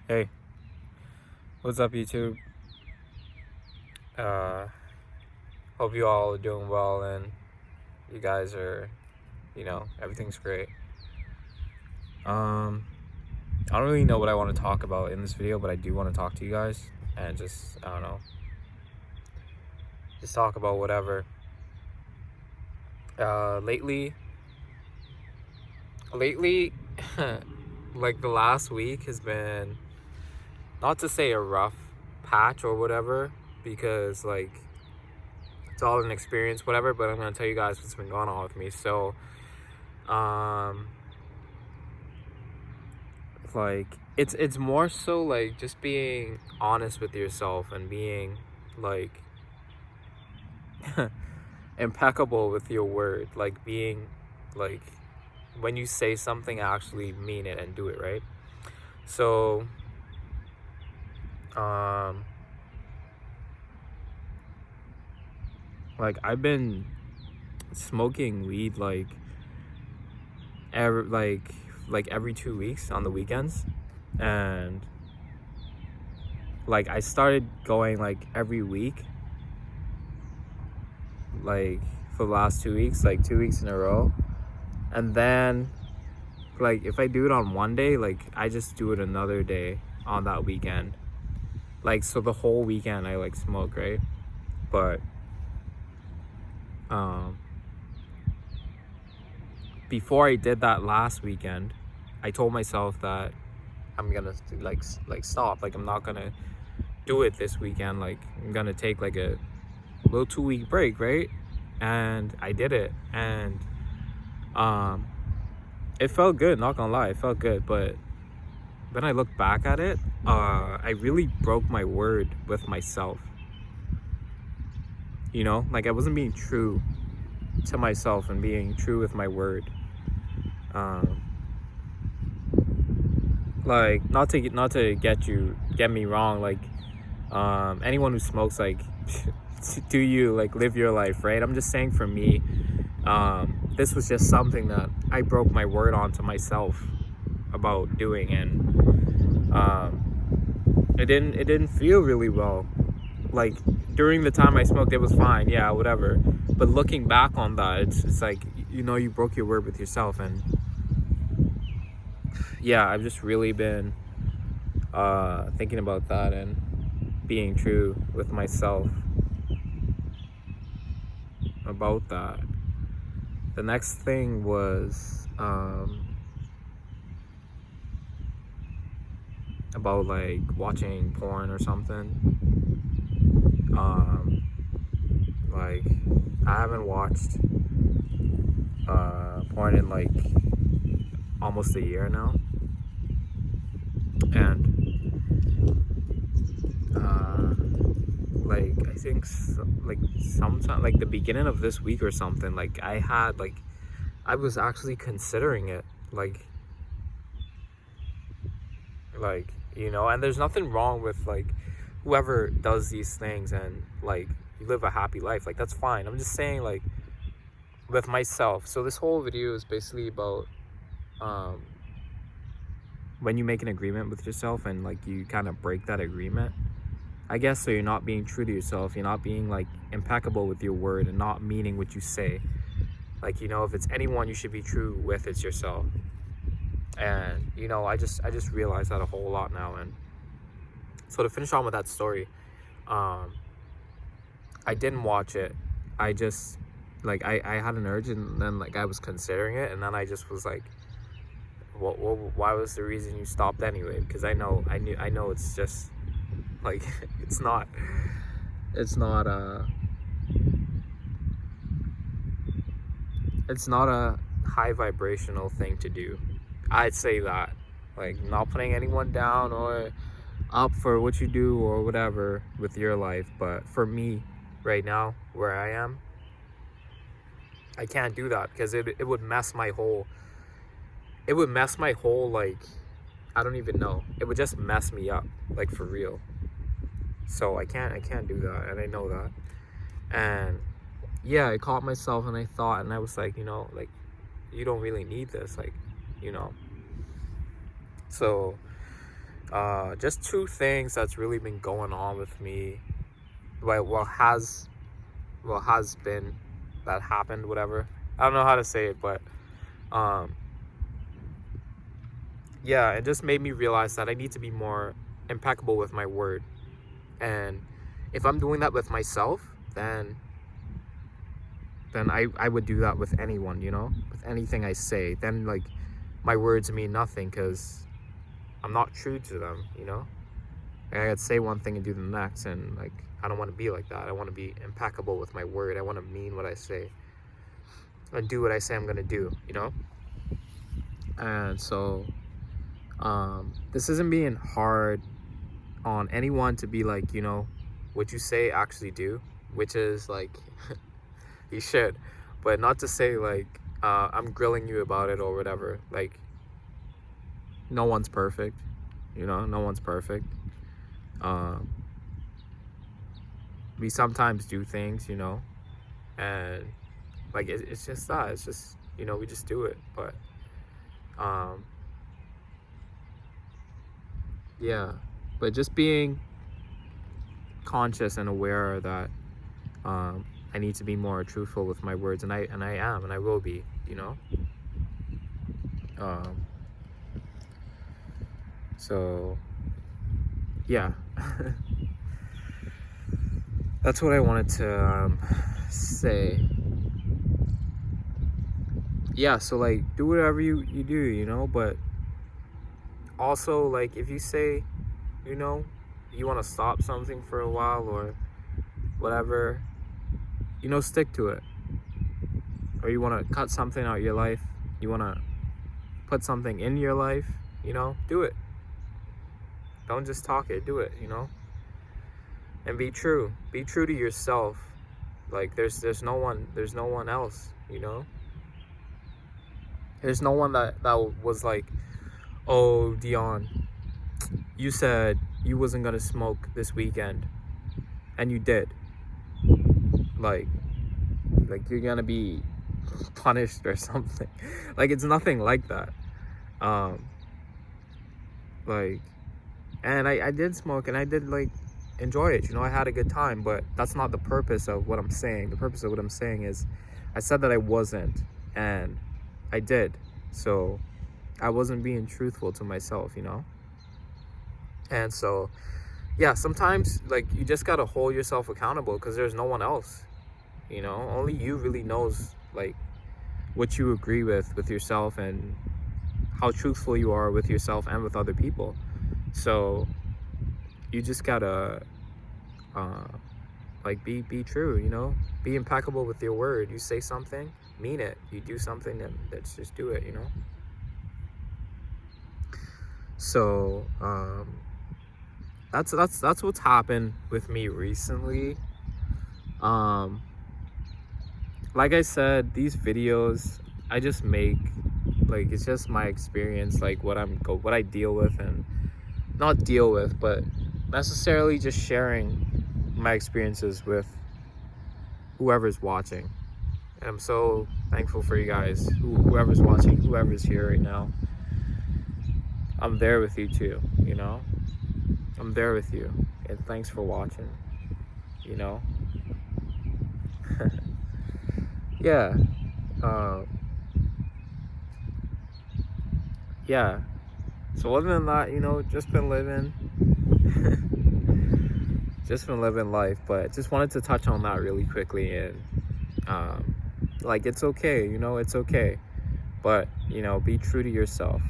Hey, what's up, YouTube? Hope you all are doing well and you guys are, everything's great. I don't really know what I want to talk about in this video, but I do want to talk to you guys and just, I don't know, just talk about whatever. Lately, like the last week has been, not to say a rough patch or whatever, because like it's all an experience, whatever, but I'm gonna tell you guys what's been going on with me. So, like it's more so like just being honest with yourself and being like impeccable with your word, like being like when you say something, actually mean it and do it, right? So like I've been smoking weed every 2 weeks on the weekends, and like I started going like every week, like for the last 2 weeks, like 2 weeks in a row. And then like if I do it on one day, like I just do it another day on that weekend. Like so the whole weekend I like smoke, right? But before I did that last weekend, I told myself that I'm gonna like stop. Like I'm not gonna do it this weekend. Like I'm gonna take like a little 2 week break, right? And I did it, and it felt good, not gonna lie, it felt good. But when I look back at it, I really broke my word with myself. You know, like I wasn't being true to myself and being true with my word. Like not to get me wrong, like anyone who smokes, like do you, like live your life, right? I'm just saying for me, this was just something that I broke my word on to myself about doing, and it didn't feel really well. Like during the time I smoked, it was fine, yeah, whatever. But looking back on that, it's like, you broke your word with yourself. And yeah, I've just really been thinking about that and being true with myself about that. The next thing was about like watching porn or something. Like I haven't watched porn in like almost a year now, and like I think like sometime like the beginning of this week or something, like I was actually considering it, like and there's nothing wrong with like whoever does these things and like you live a happy life, like that's fine. I'm just saying, like with myself. So this whole video is basically about when you make an agreement with yourself and like you kind of break that agreement, I guess. So you're not being true to yourself, you're not being like impeccable with your word and not meaning what you say. Like, if it's anyone you should be true with, it's yourself. And I just realized that a whole lot now. And so to finish on with that story, I didn't watch it. I just like I had an urge, and then like I was considering it, and then I just was like, why was the reason you stopped anyway? Because I know it's just like it's not a high vibrational thing to do. I'd say that, like, not putting anyone down or up for what you do or whatever with your life, but for me right now where I am, I can't do that because it would mess my whole like, I don't even know, it would just mess me up, like for real. So I can't do that, and I know that. And yeah, I caught myself and I thought, and I was like, like, you don't really need this, like, So Just two things that's really been going on with me. Well, has been that happened, whatever. I don't know how to say it, but um, yeah, it just made me realize that I need to be more impeccable with my word. And if I'm doing that with myself, then I would do that with anyone, with anything I say. Then like my words mean nothing because I'm not true to them. I could say one thing and do the next, and like I don't want to be like that. I want to be impeccable with my word. I want to mean what I say and do what I say I'm gonna do. And so this isn't being hard on anyone to be like, what you say actually do, which is like you should, but not to say like I'm grilling you about it or whatever. Like no one's perfect, no one's perfect. We sometimes do things, and like it's just that. It's just we just do it. But yeah, but just being conscious and aware that I need to be more truthful with my words, and I am, and I will be. So yeah. That's what I wanted to say. Yeah, so like do whatever you do, but also like if you say, you want to stop something for a while or whatever, stick to it. Or you want to cut something out of your life, you want to put something in your life, do it. Don't just talk it, do it, and be true to yourself. Like there's no one else, there's no one that was like, oh, Dion, you said you wasn't gonna smoke this weekend and you did. Like you're gonna be punished or something. Like it's nothing like that. Like, and I did smoke and I did like enjoy it, I had a good time, but that's not the purpose of what I'm saying. The purpose of what I'm saying is I said that I wasn't, and I did. So I wasn't being truthful to myself, and so yeah, sometimes like you just gotta hold yourself accountable because there's no one else, only you really knows like what you agree with yourself and how truthful you are with yourself and with other people. So you just gotta like be true, be impeccable with your word. You say something, mean it. You do something, and let's just do it. So that's what's happened with me recently. Like I said, these videos I just make like it's just my experience, like what I deal with, and not deal with, but necessarily just sharing my experiences with whoever's watching. And I'm so thankful for you guys, whoever's watching, whoever's here right now. I'm there with you too, I'm there with you, and thanks for watching, yeah. Yeah, so other than that, just been living life. But just wanted to touch on that really quickly. And like it's okay, it's okay, but be true to yourself,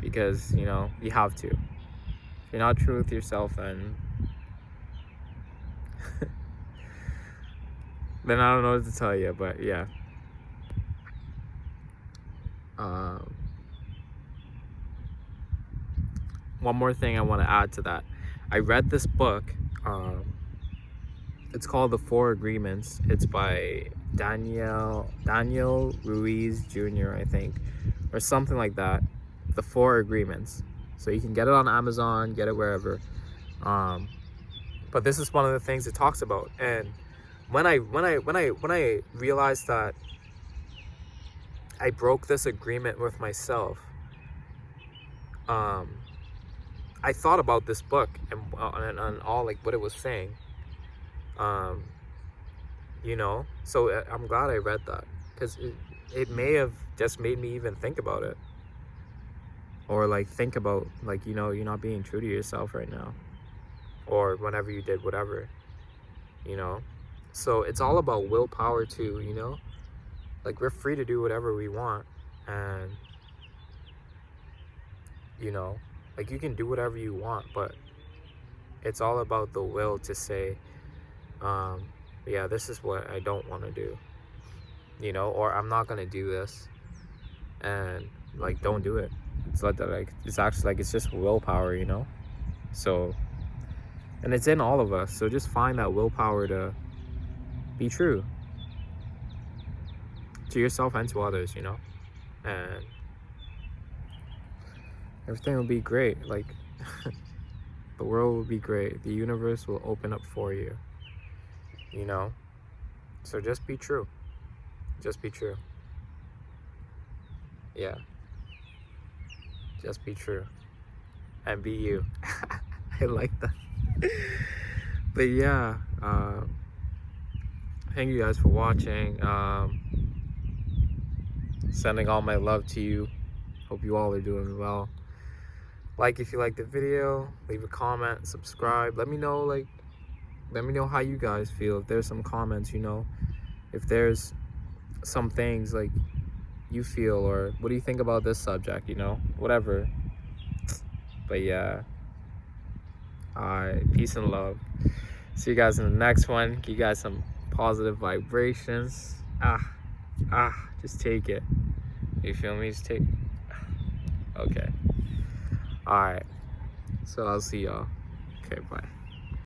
because you have to. If you're not true with yourself, then then I don't know what to tell you. But yeah, one more thing I want to add to that. I read this book. It's called The Four Agreements. It's by Daniel Ruiz Jr., I think, or something like that. The Four Agreements. So you can get it on Amazon, get it wherever. But this is one of the things it talks about. And when I realized that I broke this agreement with myself, I thought about this book and all like what it was saying. You know, so I'm glad I read that, because it may have just made me even think about it, or like think about, like, you know, you're not being true to yourself right now, or whenever you did whatever, you know. So it's all about willpower too, you know. Like, we're free to do whatever we want, and you know, like, you can do whatever you want, but it's all about the will to say, yeah, this is what I don't want to do, you know, or I'm not gonna do this, and like, don't do it. It's like that, like, it's actually like, it's just willpower, you know. So, and it's in all of us, so just find that willpower to be true to yourself and to others, you know, and everything will be great. Like, the world will be great, the universe will open up for you, you know. So just be true, just be true. Yeah, just be true and be you. I like that. But yeah, thank you guys for watching. Sending all my love to you. Hope you all are doing well. Like if you like the video, leave a comment, subscribe. Let me know, like, let me know how you guys feel. If there's some comments, you know, if there's some things like you feel, or what do you think about this subject, you know, whatever. But yeah, peace and love. See you guys in the next one. Give you guys some positive vibrations. Just take it. You feel me? Just take. Okay. All right. So I'll see y'all. Okay, bye.